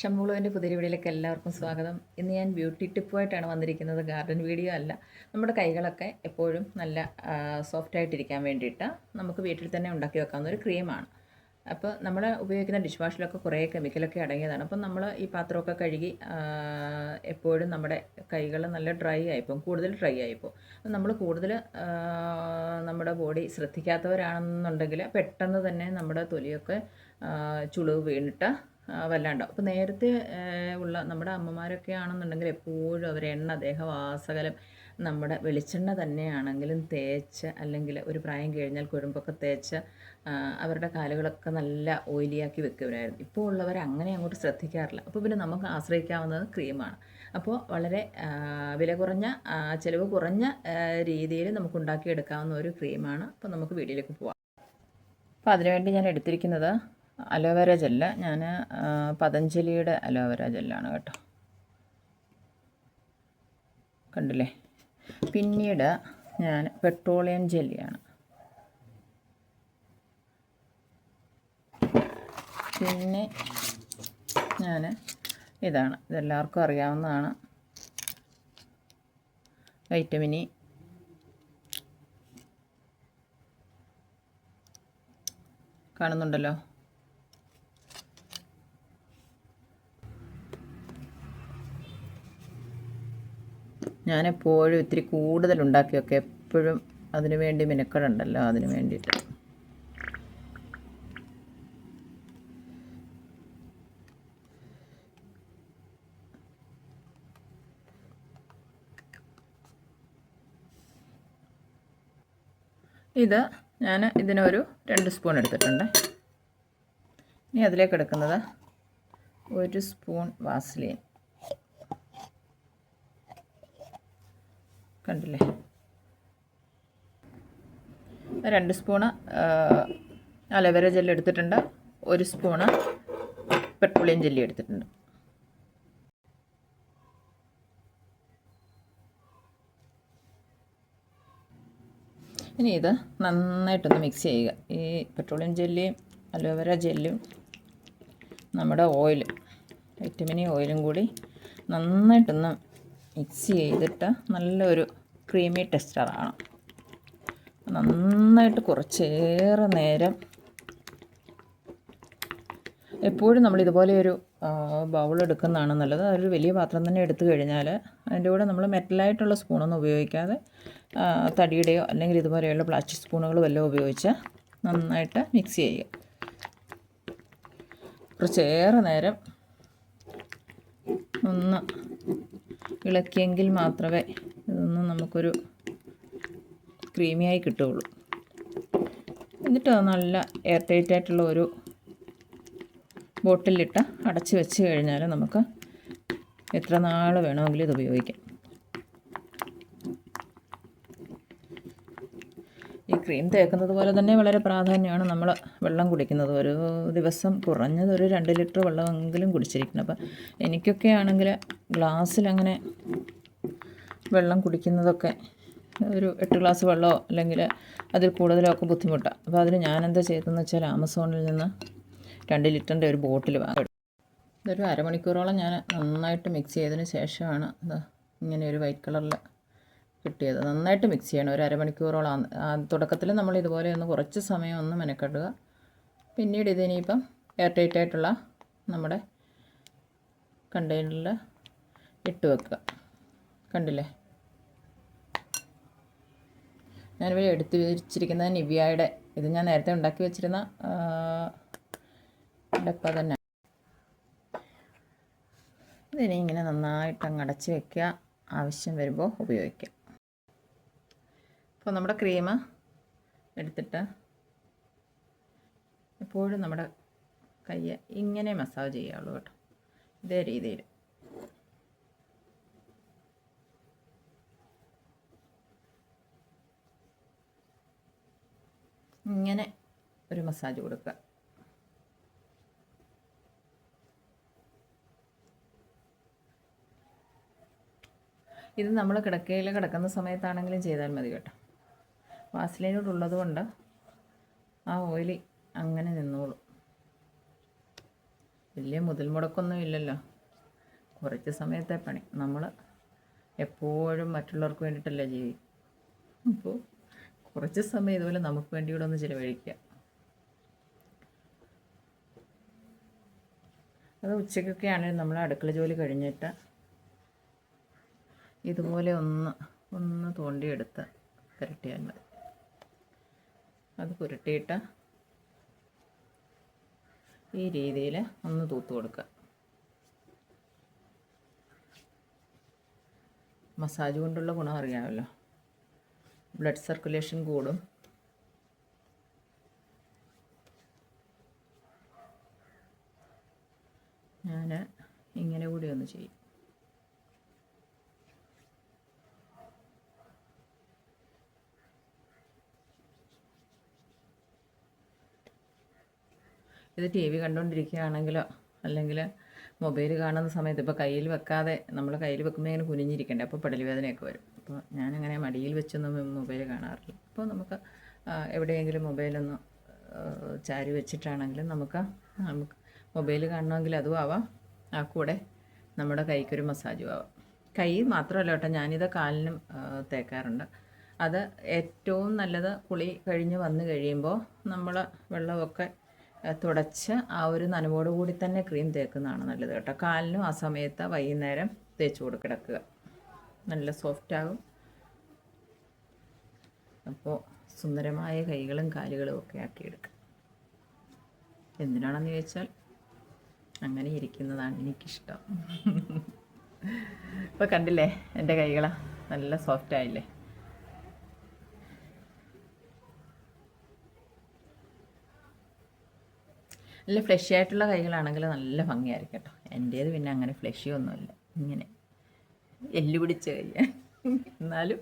ഷംമുളുവിൻ്റെ പുതിയ വീഡിയോയിലേക്ക് എല്ലാവർക്കും സ്വാഗതം. ഇന്ന് ഞാൻ ബ്യൂട്ടി ടിപ്പുമായിട്ടാണ് വന്നിരിക്കുന്നത്. ഗാർഡൻ വീഡിയോ അല്ല. നമ്മുടെ കൈകളൊക്കെ എപ്പോഴും നല്ല സോഫ്റ്റായിട്ടിരിക്കാൻ വേണ്ടിയിട്ട് നമുക്ക് വീട്ടിൽ തന്നെ ഉണ്ടാക്കി വെക്കാവുന്ന ഒരു ക്രീമാണ്. അപ്പോൾ നമ്മൾ ഉപയോഗിക്കുന്ന ഡിഷ് വാഷിലൊക്കെ കുറേ കെമിക്കലൊക്കെ അടങ്ങിയതാണ്. അപ്പം നമ്മൾ ഈ പാത്രമൊക്കെ കഴുകി എപ്പോഴും നമ്മുടെ കൈകൾ നല്ല ഡ്രൈ ആയിപ്പോൾ കൂടുതൽ ഡ്രൈ ആയിപ്പോൾ നമ്മൾ കൂടുതൽ നമ്മുടെ ബോഡി ശ്രദ്ധിക്കാത്തവരാണെന്നുണ്ടെങ്കിൽ പെട്ടെന്ന് തന്നെ നമ്മുടെ തൊലിയൊക്കെ ചുളിവ് വീണിട്ട് വല്ലാണ്ടാവും. അപ്പോൾ നേരത്തെ ഉള്ള നമ്മുടെ അമ്മമാരൊക്കെ ആണെന്നുണ്ടെങ്കിൽ എപ്പോഴും അവർ എണ്ണ ദേഹവാസകലം നമ്മുടെ വെളിച്ചെണ്ണ തന്നെയാണെങ്കിലും തേച്ച്, അല്ലെങ്കിൽ ഒരു പ്രായം കഴിഞ്ഞാൽ കുഴമ്പൊക്കെ തേച്ച് അവരുടെ കാലുകളൊക്കെ നല്ല ഓയിലിയാക്കി വെക്കുമായിരുന്നു. ഇപ്പോൾ ഉള്ളവർ അങ്ങനെ അങ്ങോട്ട് ശ്രദ്ധിക്കാറില്ല. അപ്പോൾ പിന്നെ നമുക്ക് ആശ്രയിക്കാവുന്നത് ക്രീമാണ്. അപ്പോൾ വളരെ വില കുറഞ്ഞ ചിലവ് കുറഞ്ഞ രീതിയിൽ നമുക്ക് ഉണ്ടാക്കിയെടുക്കാവുന്ന ഒരു ക്രീമാണ്. അപ്പോൾ നമുക്ക് വീഡിയോയിലേക്ക് പോവാം. അപ്പോൾ അതിനുവേണ്ടി ഞാൻ എടുത്തിരിക്കുന്നത് അലോവേര ജെല്ല്. ഞാൻ പതഞ്ജലിയുടെ അലോവേര ജെല്ലാണ് കേട്ടോ, കണ്ടില്ലേ. പിന്നീട് ഞാൻ പെട്രോളിയം ജെല്ലിയാണ്. പിന്നെ ഞാൻ ഇതാണ്, ഇതെല്ലാവർക്കും അറിയാവുന്നതാണ്, വൈറ്റമിൻ ഇ. കാണുന്നുണ്ടല്ലോ. ഞാനെപ്പോഴും ഇത്തിരി കൂടുതൽ ഉണ്ടാക്കിയൊക്കെ എപ്പോഴും അതിനു വേണ്ടി മിനക്കെടുണ്ടല്ലോ, അതിന് വേണ്ടിയിട്ട്. ഇത് ഞാൻ ഇതിനൊരു 2 സ്പൂൺ എടുത്തിട്ടുണ്ട്. ഇനി അതിലേക്ക് എടുക്കുന്നത് 1 സ്പൂൺ വാസ്ലിൻ. കണ്ടില്ലേ. 2 സ്പൂണ് അലോവേര ജെല്ല് എടുത്തിട്ടുണ്ട്. 1 സ്പൂണ് പെട്രോളിയം ജെല്ലി എടുത്തിട്ടുണ്ട്. ഇനി ഇത് നന്നായിട്ടൊന്ന് മിക്സ് ചെയ്യുക. ഈ പെട്രോളിയം ജെല്ലിയും അലോവേര ജെല്ലും നമ്മുടെ ഓയിൽ, വൈറ്റമിൻ ഇ ഓയിലും കൂടി നന്നായിട്ടൊന്ന് മിക്സ് ചെയ്തിട്ട് നല്ലൊരു ക്രീമി ടെക്സ്ചറാണ്. നന്നായിട്ട് കുറച്ചേറെ നേരം എപ്പോഴും നമ്മൾ ഇതുപോലെ ഒരു ബൗൾ എടുക്കുന്നതാണ് നല്ലത്. അതൊരു വലിയ പാത്രം തന്നെ എടുത്തു കഴിഞ്ഞാൽ അതിൻ്റെ കൂടെ നമ്മൾ മെറ്റലായിട്ടുള്ള സ്പൂണൊന്നും ഉപയോഗിക്കാതെ തടിയുടെയോ അല്ലെങ്കിൽ ഇതുപോലെയുള്ള പ്ലാസ്റ്റിക് സ്പൂണുകൾ വല്ലതും ഉപയോഗിച്ച് നന്നായിട്ട് മിക്സ് ചെയ്യുക. കുറച്ചേറെ നേരം ഒന്ന് ഇളക്കിയെങ്കിൽ മാത്രമേ ഇതൊന്നും നമുക്കൊരു ക്രീമിയായി കിട്ടുകയുള്ളൂ. എന്നിട്ട് അത് നല്ല എയർ ടൈറ്റ് ആയിട്ടുള്ള ഒരു ബോട്ടിലിട്ട് അടച്ച് വെച്ച് കഴിഞ്ഞാൽ നമുക്ക് എത്ര നാൾ വേണമെങ്കിലും ഇത് ഉപയോഗിക്കാം. ഈ ക്രീം തേക്കുന്നത് പോലെ തന്നെ വളരെ പ്രാധാന്യമാണ് നമ്മൾ വെള്ളം കുടിക്കുന്നത്. ഒരു ദിവസം കുറഞ്ഞത് ഒരു 2 ലിറ്റർ വെള്ളമെങ്കിലും കുടിച്ചിരിക്കണം. അപ്പം എനിക്കൊക്കെ ആണെങ്കിൽ ഗ്ലാസ്സിലങ്ങനെ വെള്ളം കുടിക്കുന്നതൊക്കെ ഒരു 8 ഗ്ലാസ് വെള്ളമോ അല്ലെങ്കിൽ അതിൽ കൂടുതലോ ഒക്കെ ബുദ്ധിമുട്ടാണ്. അപ്പോൾ അതിന് ഞാനെന്താ ചെയ്തതെന്ന് വെച്ചാൽ ആമസോണിൽ നിന്ന് 2 ലിറ്ററിൻ്റെ ഒരു ബോട്ടിൽ വാങ്ങി. ഇതൊരു അരമണിക്കൂറോളം ഞാൻ നന്നായിട്ട് മിക്സ് ചെയ്തതിന് ശേഷമാണ് ഇങ്ങനെ ഒരു വൈറ്റ് കളറിൽ കിട്ടിയത്. നന്നായിട്ട് മിക്സ് ചെയ്യണം ഒരു അരമണിക്കൂറോളം. തുടക്കത്തിൽ നമ്മൾ ഇതുപോലെ ഒന്ന് കുറച്ച് സമയം ഒന്ന് മെനക്കെടുക. പിന്നീട് ഇതിനിപ്പം എയർ ടൈറ്റ് ആയിട്ടുള്ള നമ്മുടെ കണ്ടെയ്നറിൽ ഇട്ട് വെക്കുക. കണ്ടില്ലേ. ഞാനിവിടെ എടുത്ത് വെച്ചിരിക്കുന്നത് നിവിയയുടെ, ഇത് ഞാൻ നേരത്തെ ഉണ്ടാക്കി വെച്ചിരുന്ന ഡപ്പ തന്നെ. ഇതിനെ ഇങ്ങനെ നന്നായിട്ട് അങ്ങ് അടച്ച് വയ്ക്കുക. ആവശ്യം വരുമ്പോൾ ഉപയോഗിക്കുക. അപ്പോൾ നമ്മുടെ ക്രീം എടുത്തിട്ട് എപ്പോഴും നമ്മുടെ കൈ ഇങ്ങനെ മസാജ് ചെയ്യാവുള്ളൂ കേട്ടോ, ഇതേ രീതിയിൽ. ഇങ്ങനെ ഒരു മസാജ് കൊടുക്കുക. ഇത് നമ്മൾ കിടക്കയിൽ കിടക്കുന്ന സമയത്താണെങ്കിലും ചെയ്താൽ മതി കേട്ടോ. വാസലിനോടുള്ളത് കൊണ്ട് ആ ഓയിൽ അങ്ങനെ നിന്നോളും. വലിയ മുതൽ മുടക്കൊന്നും ഇല്ലല്ലോ, കുറച്ച് സമയത്തെ പണി. നമ്മൾ എപ്പോഴും മറ്റുള്ളവർക്ക് വേണ്ടിയിട്ടല്ലേ ജീവിക്കും. അപ്പോൾ കുറച്ച് സമയം ഇതുപോലെ നമുക്ക് വേണ്ടി കൂടെ ഒന്ന് ചിലവഴിക്കുക. അത് ഉച്ചയ്ക്കൊക്കെ ആണെങ്കിലും നമ്മൾ അടുക്കള ജോലി കഴിഞ്ഞിട്ട് ഇതുപോലെ ഒന്ന് തോണ്ടിയെടുത്ത് പുരട്ടിയാൽ മതി. അത് പുരട്ടിയിട്ട് ഈ രീതിയിൽ ഒന്ന് തൂത്ത് കൊടുക്കുക. മസാജ് കൊണ്ടുള്ള ഗുണം അറിയാമല്ലോ, ബ്ലഡ് സർക്കുലേഷൻ കൂടും. ഞാൻ ഇങ്ങനെ കൂടി ഒന്ന് ചെയ്യും. ഇത് ടി വി കണ്ടുകൊണ്ടിരിക്കുകയാണെങ്കിലോ അല്ലെങ്കിൽ മൊബൈൽ കാണുന്ന സമയത്ത് ഇപ്പോൾ കയ്യിൽ വെക്കാതെ നമ്മൾ കയ്യിൽ വെക്കുമ്പോൾ ഇങ്ങനെ കുനിഞ്ഞിരിക്കണ്ടേ, അപ്പോൾ പടൽ വേദനയൊക്കെ വരും. അപ്പോൾ ഞാനങ്ങനെ മടിയിൽ വെച്ചൊന്നും മൊബൈൽ കാണാറില്ല. അപ്പോൾ നമുക്ക് എവിടെയെങ്കിലും മൊബൈലൊന്ന് ചാരി വെച്ചിട്ടാണെങ്കിലും നമുക്ക് മൊബൈൽ കാണണമെങ്കിൽ അതും ആവാം, ആ കൂടെ നമ്മുടെ കൈക്കൊരു മസാജും ആവാം. കൈ മാത്രമല്ല കേട്ടോ, ഞാനിത് കാലിനും തേക്കാറുണ്ട്. അത് ഏറ്റവും നല്ലത് കുളി കഴിഞ്ഞ് വന്നു കഴിയുമ്പോൾ നമ്മൾ വെള്ളമൊക്കെ തുടച്ച് ആ ഒരു നനവോട് കൂടി തന്നെ ക്രീം തേക്കുന്നതാണ് നല്ലത് കേട്ടോ. കാലിനും ആ സമയത്ത് വൈകുന്നേരം തേച്ച് കിടക്കുക, നല്ല സോഫ്റ്റ് ആകും. അപ്പോൾ സുന്ദരമായ കൈകളും കാലുകളും ഒക്കെ ആക്കിയെടുക്കുക. എന്തിനാണെന്ന് ചോദിച്ചാൽ അങ്ങനെ ഇരിക്കുന്നതാണ് എനിക്കിഷ്ടം. ഇപ്പോൾ കണ്ടില്ലേ എൻ്റെ കൈകളാ നല്ല സോഫ്റ്റ് ആയില്ലേ. നല്ല ഫ്ലഷി ആയിട്ടുള്ള കൈകളാണെങ്കിൽ നല്ല ഭംഗിയായിരിക്കും കേട്ടോ. എൻ്റേത് പിന്നെ അങ്ങനെ ഫ്ലഷി ഒന്നുമില്ല, ഇങ്ങനെ എല്ല് പിടിച്ച കൈ, എന്നാലും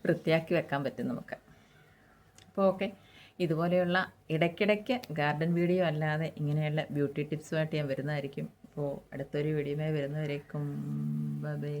വൃത്തിയാക്കി വെക്കാൻ പറ്റും നമുക്ക്. അപ്പോൾ ഓക്കെ, ഇതുപോലെയുള്ള ഇടയ്ക്കിടയ്ക്ക് ഗാർഡൻ വീഡിയോ അല്ലാതെ ഇങ്ങനെയുള്ള ബ്യൂട്ടി ടിപ്സുമായിട്ട് ഞാൻ വരുന്നതായിരിക്കും. അപ്പോൾ അടുത്തൊരു വീഡിയോയുമായി വരുന്നവരേക്കും ബൈ.